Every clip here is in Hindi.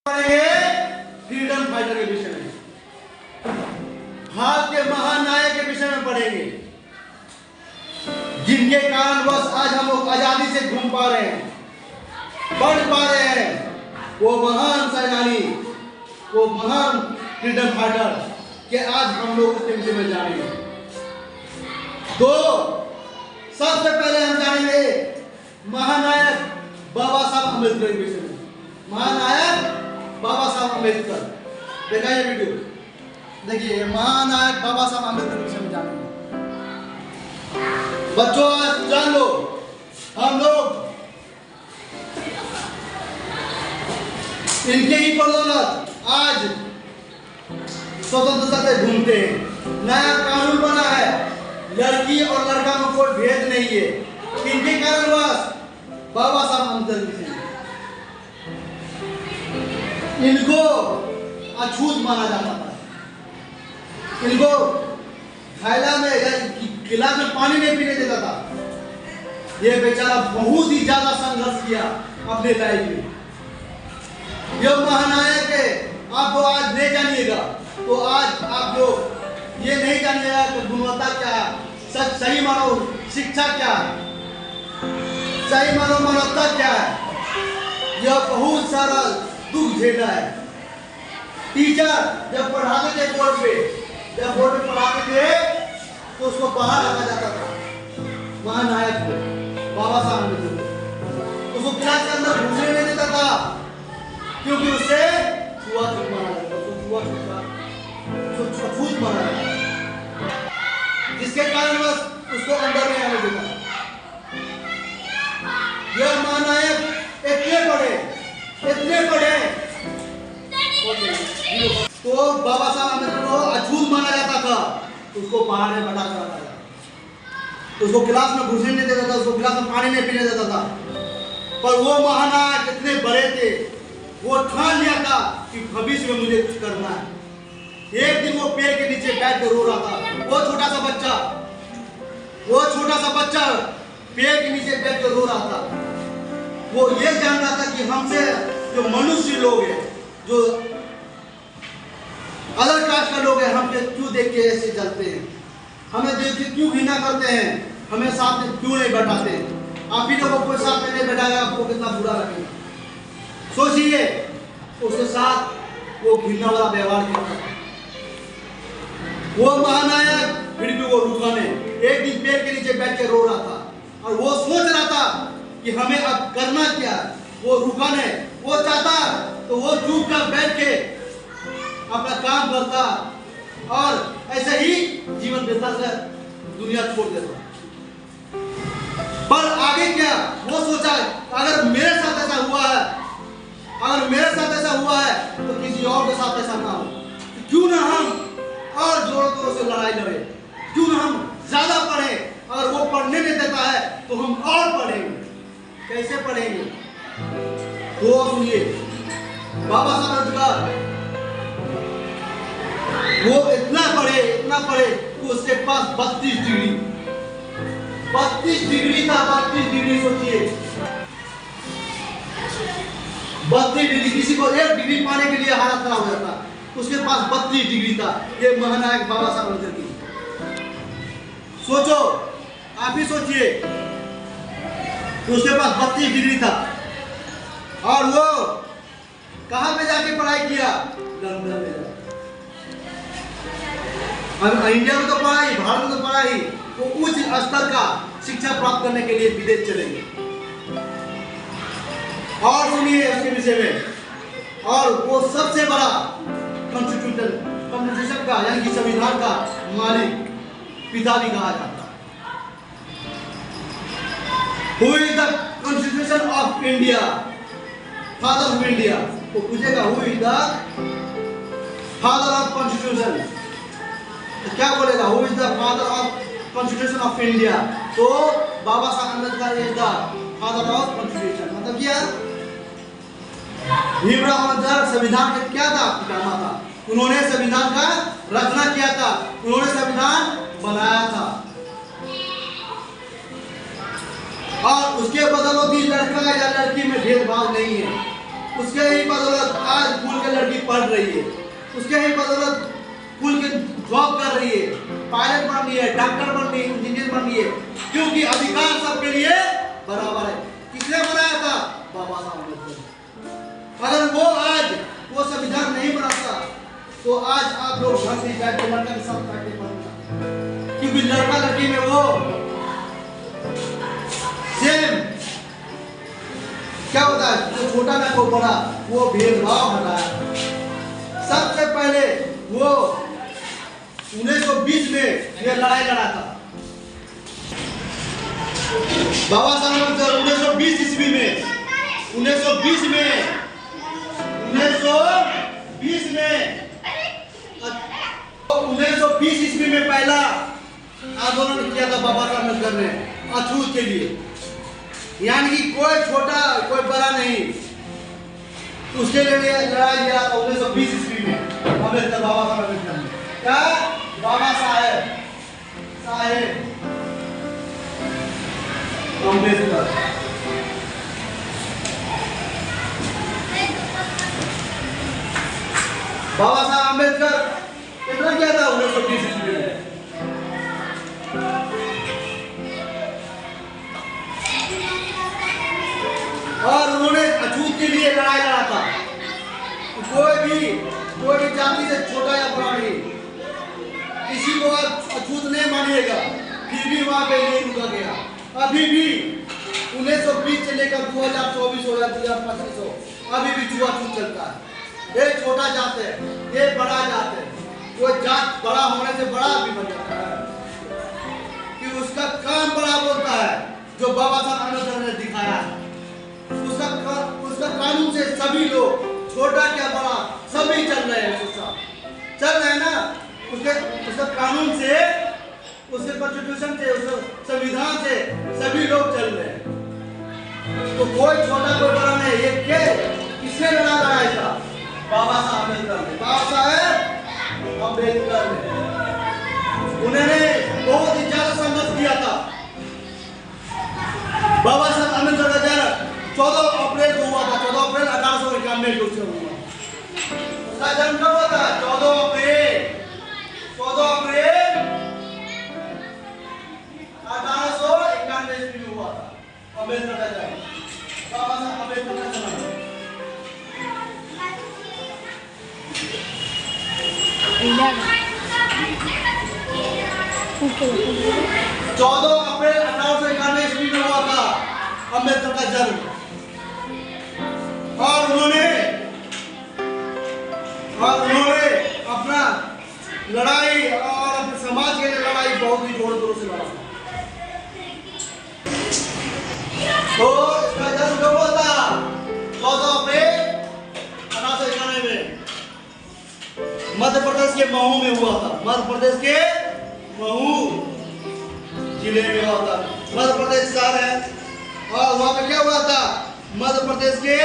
फ्रीडम फाइटर के विषय में, भारत के महानायक के विषय में पढ़ेंगे, जिनके कारणवश आज हम लोग आजादी से घूम पा रहे हैं, पढ़ पा रहे हैं। वो महान सेनानी, वो महान फ्रीडम फाइटर के आज हम लोग उसके विषय में जानेंगे। तो सबसे पहले हम जानेंगे महानायक बाबा साहब अम्बेडकर के विषय में। महानायक बाबा साहब अम्बेडकर, देखा ये वीडियो, देखिए महानायक बाबा साहब अम्बेडकर के विषय में जानेंगे। बच्चों आज जान लो, हम लोग इनके ही बदौलत आज स्वतंत्रता से घूमते हैं। नया कानून बना है, लड़की और लड़का में कोई भेद नहीं है। इनके कारणवश बाबा साहब अम्बेडकर इनको अछूत माना जाता था। इनको थैला में या गिलास में पानी नहीं पीने देता था। ये बेचारा बहुत ही ज्यादा संघर्ष किया अपने लाइफ में। ये महानायक है, आप आज नहीं जानिएगा तो आज आप लोग ये नहीं जानिएगा कि गुणवत्ता क्या है, सही मानो शिक्षा क्या है, सही मानो मानवता क्या है। यह बहुत सारा दुख झेला है। टीचर जब पढ़ाते थे बोर्ड पे, जब बोर्ड पे पढ़ाते थे तो उसको बाहर रखा जाता था। महानायक को, बाबा साहब अम्बेडकर, उसको क्लास के अंदर घुसने नहीं देता था, क्योंकि उससे छुआछूत माना जाता था, छूत माना जाता था, जिसके कारण उसको अंदर नहीं आने देता। यह महानायक इतने बड़े तो बाबा साहब अम्बेडकर को अछूत माना जाता था, उसको बाहर में बटा कर रखा जाता, उसको क्लास में घुसने नहीं देता था, उसको क्लास में पानी नहीं पीने देता था। पर वो महानायक इतने बड़े थे, वो ठान लिया था कि भविष्य में मुझे कुछ करना है। एक दिन वो पेड़ के नीचे बैठ कर रो रहा था। वो छोटा सा बच्चा पेड़ के नीचे बैठ कर रो रहा था। वो ये जान रहा था कि हमसे जो मनुष्य लोग हैं, जो अलग कास्ट का लोग हैं, हमसे क्यों देख के ऐसे जलते हैं, हमें देख के क्यों घृणा करते हैं, हमें साथ में क्यों नहीं बैठाते हैं। आप ही लोगों को साथ में नहीं बैठाएगा, आपको कितना बुरा लगेगा। सोचिए, उसके साथ वो घृणा वाला व्यवहार किया। वो महानायक फिर भी वो रुका नहीं। एक दिन पेड़ के नीचे बैठ के रो रहा था और वो सोच रहा था कि हमें अब करना क्या। वो रुका नहीं, वो चाहता तो वो चुप कर बैठ के अपना काम करता और ऐसे ही जीवन व्यवस्था से दुनिया छोड़ देता। पर आगे क्या वो सोचा, अगर मेरे साथ ऐसा हुआ है तो किसी और के साथ ऐसा ना हो। क्यों ना हम और जोरों तोरों से लड़ाई लड़े, क्यों ना हम ज्यादा पढ़े। अगर वो पढ़ने नहीं देता है तो हम और पढ़ेंगे। कैसे पढ़ेंगे? तो सुनिए, बाबा साहब अम्बेडकर वो इतना पढ़े कि उसके पास 32 डिग्री था। 32 डिग्री सोचिए, 32 डिग्री। किसी को 1 डिग्री पाने के लिए हालत खराब हो जाता, उसके पास 32 डिग्री था। ये महानायक बाबा साहब अम्बेडकर की सोचो, आप ही सोचिए, उसके पास 32 डिग्री था और वो कहां पे जाके पढ़ाई किया? लंदन में। इंडिया में तो पढ़ाई, भारत में तो पढ़ाई, वो उच्च स्तर का शिक्षा प्राप्त करने के लिए विदेश चले गए। और सुनिए उसके विषय में, और वो सबसे बड़ा कॉन्स्टिट्यूशन का यानी कि संविधान का मालिक, पिता भी कहा जाता। Who is the Constitution of India? Father of India. वो पूछेगा who is the father of Constitution? तो क्या बोलेगा? Who is the father of Constitution of India? तो बाबा Saheb Ambedkar is the father of Constitution। मतलब क्या? भीमराव अम्बेडकर संविधान का क्या था? पितामह था। उन्होंने संविधान का रचना किया था, उन्होंने संविधान बनाया था। और उसके बदौलत ही लड़का या लड़की में भेदभाव नहीं है। उसके ही बदौलत आज रही है, उसके ही बदौलत स्कूल की जॉब कर रही है, पायलट बन रही है, डॉक्टर बन रही है, इंजीनियर बन रही है, क्योंकि अधिकार सबके लिए बराबर है। किसने बनाया था? बाबा साहब अम्बेडकर। अगर वो आज वो संविधान नहीं बनाता तो आज आप लोग घर से जाके लड़का के साथ काटे पड़ेगा, क्योंकि लड़का लड़की में वो सेम क्या होता है, जो छोटा ना को बड़ा वो भेदभाव हटाया। सबसे पहले वो 1920 में ये लड़ाई लड़ा था बाबा साहब अम्बेडकर। 1920 ईस्वी में 1920 ईस्वी में पहला आंदोलन किया था बाबा साहब अम्बेडकर ने अछूत के लिए, यानी कि कोई छोटा कोई बड़ा नहीं, उसके लिए लड़ाई किया था 1920 ईस्वी में अम्बेडकर, बाबा साहब अम्बेडकर ने। क्या? बाबा साहेब अम्बेडकर। बाबा साहब अम्बेडकर कितना किया था 1920 ईस्वी में? और उन्होंने अछूत के लिए लड़ाई लड़ा था। कोई भी जाति से छोटा या बड़ा नहीं, किसी को अछूत नहीं मानिएगा, फिर भी वहां पे नहीं रुका गया। अभी भी 1920 से लेकर 2024 हो या 2025 हो, अभी भी छुआछूत चलता है। ये छोटा जात है, ये बड़ा जात है। वो जात बड़ा होने से बड़ा भी बन जाता है कि उसका काम बड़ा बोलता है, जो बाबा साहब अम्बेडकर ने दिखाया है। उसका कानून से सभी लोग, छोटा क्या बड़ा, सभी चल रहे हैं, चल रहे हैं ना। उसका कानून से, उसके कॉन्स्टिट्यूशन से, उसके संविधान से सभी लोग चल रहे हैं। तो कोई छोटा कोई बड़ा नहीं। ये क्या किसने लड़ा था? बाबा साहब अम्बेडकर ने। बाबा साहब अम्बेडकर ने, उन्होंने बहुत ही ज्यादा संघर्ष किया था। बाबा साहब अम्बेडकर का जन्म 14 अप्रैल को हुआ था। 14 अप्रैल 1891 को हुआ। उसका जन्म कब हुआ था? 14 अप्रैल 1891 ईस्वी में हुआ था अम्बेडकर का जन्म। बाबा साहब अम्बेडकर का जन्म 14 अप्रैल 1891 ईस्वी में हुआ था अम्बेडकर का जन्म। और उन्होंने अपना लड़ाई और अपने समाज के लिए लड़ाई बहुत ही जोरों शोरों से लड़ा। तो इसका जन्म कब हुआ था? 14 अप्रैल 1891 में मध्य प्रदेश के महू में हुआ था। मध्य प्रदेश के महू जिले में हुआ था। मध्य प्रदेश शहर है और वहां पे क्या हुआ था? मध्य प्रदेश के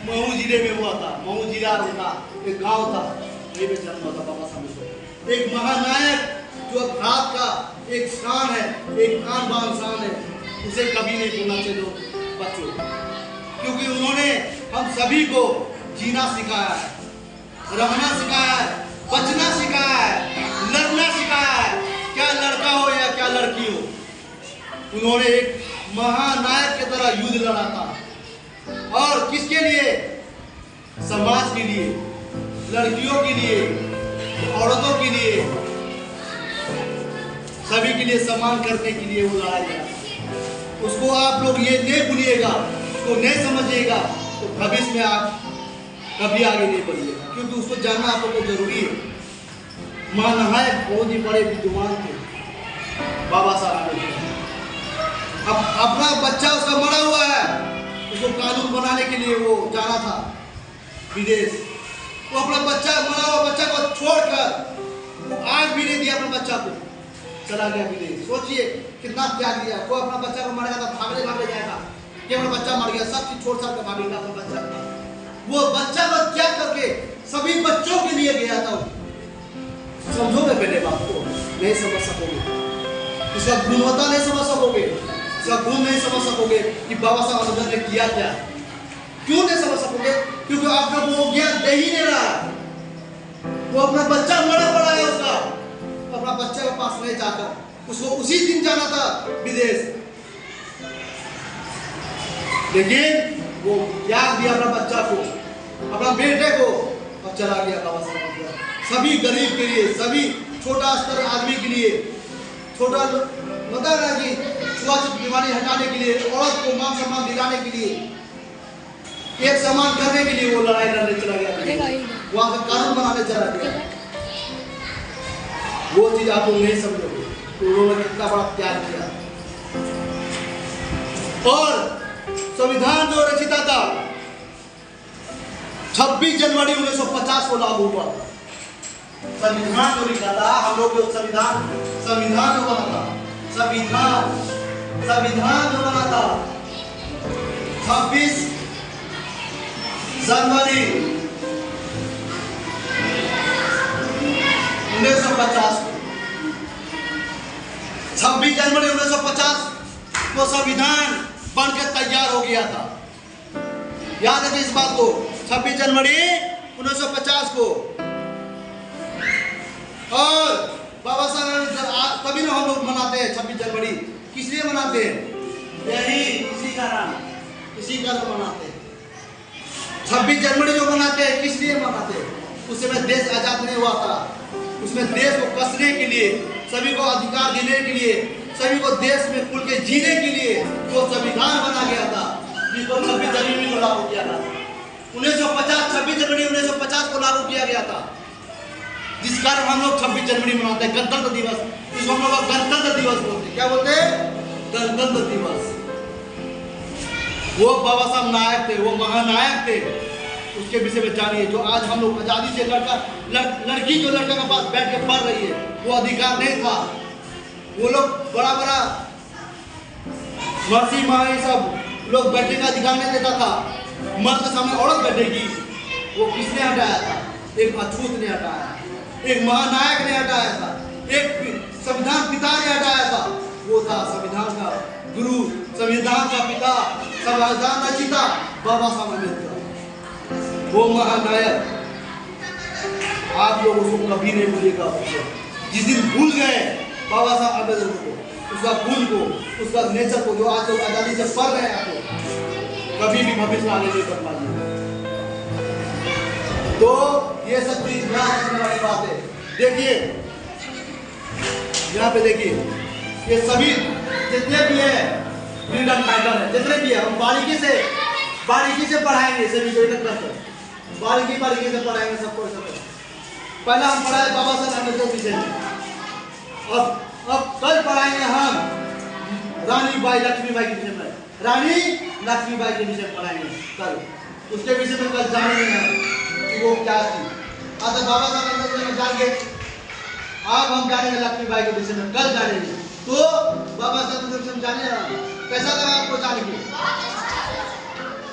महू जिले में हुआ था। महू जिला था, एक गांव था, वहीं पे जन्म हुआ था बाबा साहब अम्बेडकर। एक महानायक जो भारत का एक शान है, एक आन बान शान है, उसे कभी नहीं भूलना चाहिए बच्चों, क्योंकि उन्होंने हम सभी को जीना सिखाया है, रहना सिखाया है, बचना सिखाया है, लड़ना सिखाया है, क्या लड़का हो या क्या लड़की हो। उन्होंने एक महानायक की तरह युद्ध लड़ा था। और किसके लिए? समाज के लिए, लड़कियों के लिए, औरतों के लिए, सभी के लिए सम्मान करने के लिए वो लड़ाई लड़ा। उसको आप लोग ये नहीं भूलिएगा, उसको नहीं समझिएगा तो भविष्य में आप कभी आगे नहीं बढ़िएगा, क्योंकि उसको जानना आप लोगों को जरूरी है। महानायक बहुत ही बड़े विद्वान थे बाबा साहब अम्बेडकर। अब अपना बच्चा उसका मरा हुआ है, उसको कानून बनाने के लिए वो जाना था विदेश। वो अपना बच्चा, मरा हुआ बच्चा को छोड़कर वो आज भी नहीं दिया अपने बच्चा को, चला गया विदेश। सोचिए कितना त्याग दिया। कोई अपना बच्चा को मरेगा तो भागने जाएगा कि अपना बच्चा मर गया, सब चीज छोड़ कर भागेगा अपना बच्चा का। वो बच्चा को त्याग करके सभी बच्चों के लिए गया था। समझोगे मेरे बात को? नहीं समझ सकोगे, इसका गुणवत्ता नहीं समझ सकोगे, इसका गुण नहीं समझ सकोगे कि बाबा साहब अम्बेडकर ने किया क्या। क्यों नहीं समझ सकोगे? क्योंकि आप लोगों को ज्ञान दे ही नहीं रहा। नहीं चाहकर, उसको उसी दिन जाना था विदेश, लेकिन वो त्याग दिया अपना बच्चा को, अपना बेटे को, और चला गया बाबा साहब। सभी गरीब के लिए, सभी छोटा स्तर आदमी के लिए, छोटा मतलब है कि छुआछूत बीमारी हटाने के लिए, औरत को मान सम्मान दिलाने के लिए, एक समान करने के लिए वो लड़ाई लड़ने चला गया, वहां का कानून बनाने चला गया। वो चीज आप लोग नहीं समझोगे तो उन्होंने कितना बड़ा त्याग किया। और संविधान जो रचिता था 26 जनवरी 1950 को लागू हुआ। संविधान जो लिखा था, हम लोग जो संविधान जो बना था, संविधान जो बना था 26 जनवरी 1950 को, 26 जनवरी 1950 को संविधान बनकर तैयार हो गया था। याद रखिए इस बात को, 26 जनवरी 1950 को। और बाबा साहब तभी ना हम लोग मनाते हैं 26 जनवरी। किस लिए मनाते हैं? यही इसी कारण मनाते हैं। 26 जनवरी जो मनाते हैं, किस लिए मनाते हैं? उस समय देश आजाद नहीं हुआ था, उसमें देश को कसने के लिए, सभी को अधिकार देने के लिए, सभी को देश में खुल के जीने के लिए वो संविधान बना गया था, जिसको 26 जनवरी को लागू किया था। 26 जनवरी 1950 को लागू किया गया था, जिस कारण हम लोग 26 जनवरी मनाते हैं, गणतंत्र दिवस। इसको हम लोग गणतंत्र दिवस बोलते हैं। क्या बोलते हैं? गणतंत्र दिवस। वो बाबा साहब नायक थे, वो महानायक थे, उसके विषय में जानिए। जो आज हम लोग आजादी से लड़की जो लड़के के पास बैठ के पढ़ रही है, वो अधिकार नहीं था। वो लोग बड़ा मर्सी माई सब लोग बैठने का अधिकार नहीं देता था। मर्द के सामने औरत बैठेगी, वो किसने हटाया था? एक अछूत ने हटाया, एक महानायक ने हटाया था, एक संविधान पिता ने हटाया था। वो था संविधान का गुरु, संविधान का पिता, संविधान रचिता बाबा साहब अम्बेडकर, वो महानायक। आप लोग उसको कभी नहीं भूलिएगा। जिस दिन भूल गए बाबा साहब अम्बेडकर को, उसका गुण को, उसका नेचर को, जो आज लोग आजादी से पढ़ रहे हैं, आप लोग कभी भी भविष्य में आगे नहीं कर पाएंगे। तो ये सब चीज ध्यान रखने वाली बात है। देखिए यहाँ पे देखिए, ये सभी जितने भी है फ्रीडम फाइटर है, जितने भी है, हम बारीकी से पढ़ाएंगे सभी को, एक करके बारीकी से पढ़ाएंगे सबको। पहला हम पढ़ाए बाबा साहब अम्बेडकर विषय में, अब कल पढ़ाएंगे हम रानी बाई लक्ष्मीबाई के विषय में, रानी लक्ष्मीबाई के विषय में पढ़ाएंगे कल। उसके विषय में कल जानेंगे कि वो क्या थी। आज बाबा साहब अम्बेडकर में जान गए, अब हम जानेंगे लक्ष्मीबाई के विषय में, कल जानेंगे। तो बाबा साहब अम्बेडकर में जाने कैसा लगा आपको जाने के?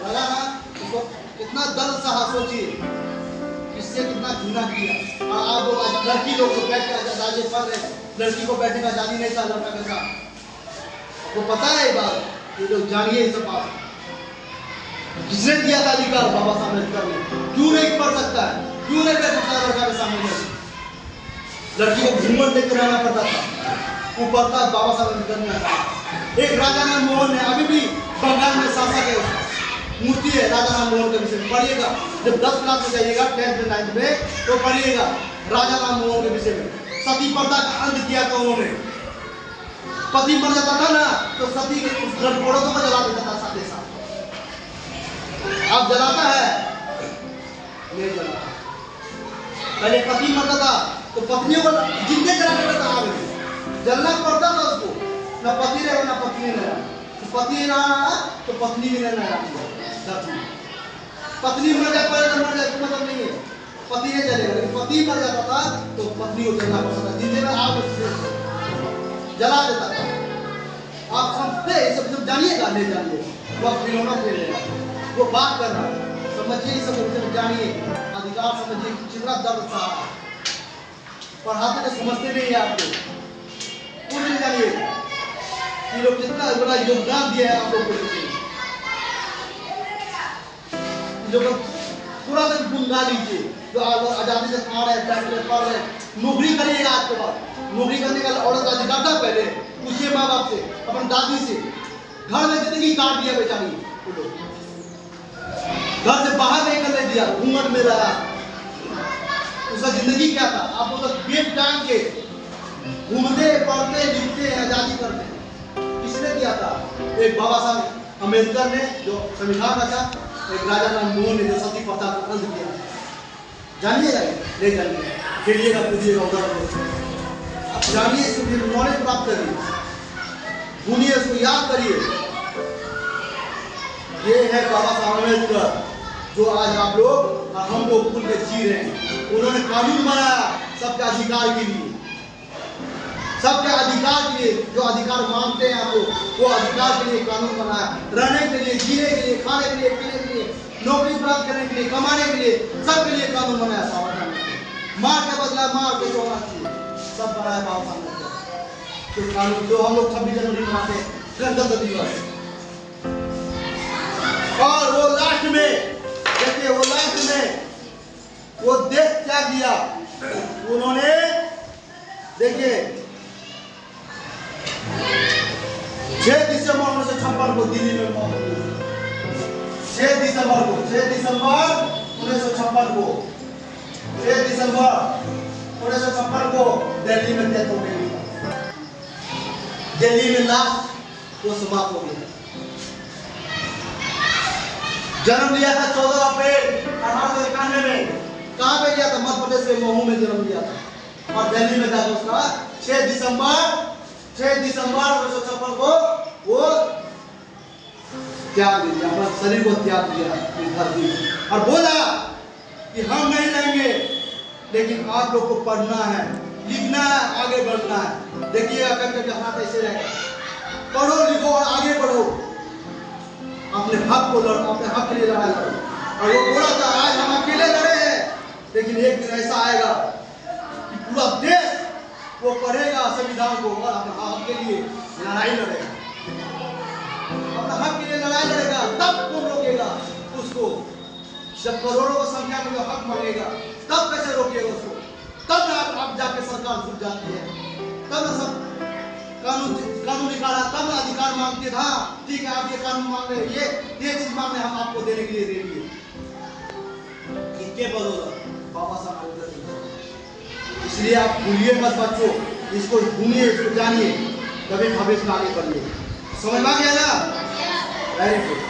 लगा ना? इसको कितना दर्द सहा, सोचिए इससे कितना घृणा किया। और आप लोग लड़की लोग को बैठ कर आजादी पढ़ रहे हैं, लड़की को बैठने का आजादी नहीं था लड़का के साथ। आपको पता है ये बात? ये लोग जानिए ये सब बात। किसने दिया था अधिकार? बाबा साहब अम्बेडकर ने। क्यों नहीं पढ़ सकता है? क्यों नहीं बैठ सकता लड़का के सामने? लड़की को घूमट लेकर रहना पड़ता था, वो पढ़ता बाबा साहब अम्बेडकर ने। एक राजा राम मोहन ने, अभी भी बंगाल में शासक है, मूर्ति है राजा राम मोहन के विषय में पढ़िएगा। जब 10 क्लास में जाइएगा, 10th में 9th में, तो पढ़िएगा राजा राम मोहन के विषय में। सती प्रथा का अंत किया था उन्होंने। पति मर जाता था ना, तो सती के उस औरतों को जला देता था साथ ही साथ। अब जलाता है? नहीं जलाता। पहले पति मरता था तो पत्नियों को जिंदे जला देता था, आगे जलना पड़ता था उसको। ना पति रहे ना पत्नी रहे, पति रहा तो पत्नी भी नहीं रहा। पत्नी मर जाए, पहले मर जाए, मतलब नहीं है, पति नहीं जलेगा। लेकिन पति मर जाता था तो पत्नी को जलना पड़ता था, जिंदे में आग जला देता था। आप समझते ये सब जानिएगा? नहीं जानिएगा, वो खिलौना खेल लेगा, वो बात कर रहा है। समझिए ये सब जानिए, अधिकार समझिए, कितना दर्द था। पढ़ाते तो समझते नहीं आप लोग, कुछ नहीं जानिए। ये लोग कितना बड़ा योगदान दिया है आप लोग को। लोग थोड़ा सा गुनगा लीजिए, जो आजादी से खा रहे, बैठ रहे, पढ़ रहे, नौकरी करिएगा। आज के बाद नौकरी करने का औरत का अधिकार था। पहले पूछिए माँ बाप से, अपन दादी से, घर में जिंदगी काट दिया बेचारी, घर से बाहर नहीं करने दिया, घूंघट में रहा। उसका जिंदगी क्या था? आप लोग पेट टांग के घूमते, पढ़ते, लिखते, आजादी करते, किसने दिया था? एक बाबा साहब अम्बेडकर ने जो संविधान रचा, एक राजा राममोहन ने जो सती प्रथा को रद्द किया। जानिएगा नहीं जानिए, खेलिएगा पूछिएगा उधर, आप जानिए, इसको नॉलेज प्राप्त करिए, सुनिए, इसको याद करिए। ये है बाबा साहब अम्बेडकर, जो आज आप लोग और हम लोग खुल के जी रहे हैं। उन्होंने कानून बनाया सबके अधिकार के लिए, सबके अधिकार के लिए, जो अधिकार मांगते हैं आप लोग, वो अधिकार के लिए कानून बनाया। रहने के लिए, जीने के लिए, खाने के लिए, पीने के लिए, नौकरी प्राप्त करने के लिए, कमाने के लिए, सबके लिए कानून बनाया बाबा साहब ने। मार के बदला मार के जो होना चाहिए सब बनाया बाबा साहब ने। तो कानून जो हम लोग 26 जनवरी मनाते हैं, गणतंत्र दिवस, और वो लास्ट में देखिए, वो लास्ट में वो देश त्याग दिया उन्होंने। देखिए 6 दिसंबर 1956 को दिल्ली में मौत हुई। 6 दिसंबर 1956 को, 6 दिसंबर 1956 को दिल्ली में डेथ हो गई। दिल्ली में लास्ट वो समाप्त हो गया। जन्म लिया था 14 अप्रैल 1891 में। कहाँ पे लिया था? मध्य प्रदेश के महू में जन्म लिया था, और दिल्ली में जाकर उसका 6 दिसंबर 1956 को वो त्याग दिया, अपना शरीर को त्याग दिया इस धरती में, और बोला कि हम नहीं रहेंगे, लेकिन आप लोग को पढ़ना है, लिखना है, आगे बढ़ना है। देखिएगा कभी हाथ ऐसे रहेगा, पढ़ो लिखो और आगे बढ़ो, अपने हक को लड़ो, अपने हक के लिए लड़ाई करो। और वो बोला था आज हम अकेले लड़े हैं, लेकिन एक दिन ऐसा आएगा कि पूरा देश वो पढ़ेगा संविधान को और अपने हक के लिए लड़ाई लड़ेगा, अपने हक के लिए लड़ाई लड़ेगा। तब कौन रोकेगा उसको? जब करोड़ों की संख्या में जो हक मांगेगा, तब कैसे रोकेगा उसको? तब आप जाके सरकार झुक जाती है, तब सब कानून निकाला, तब अधिकार मांगते था। ठीक है, आप ये कानून मांग रहे हैं, ये चीज मांग रहे हैं, हम आपको देने के लिए रेडी है। किसके बदौलत? बाबा साहब अम्बेडकर। इसलिए आप भूलिए मत बच्चों, इसको ढूंढिए, इसको जानिए, कभी भविष्य आगे बढ़िए। समझ में आ गया ना? Very good.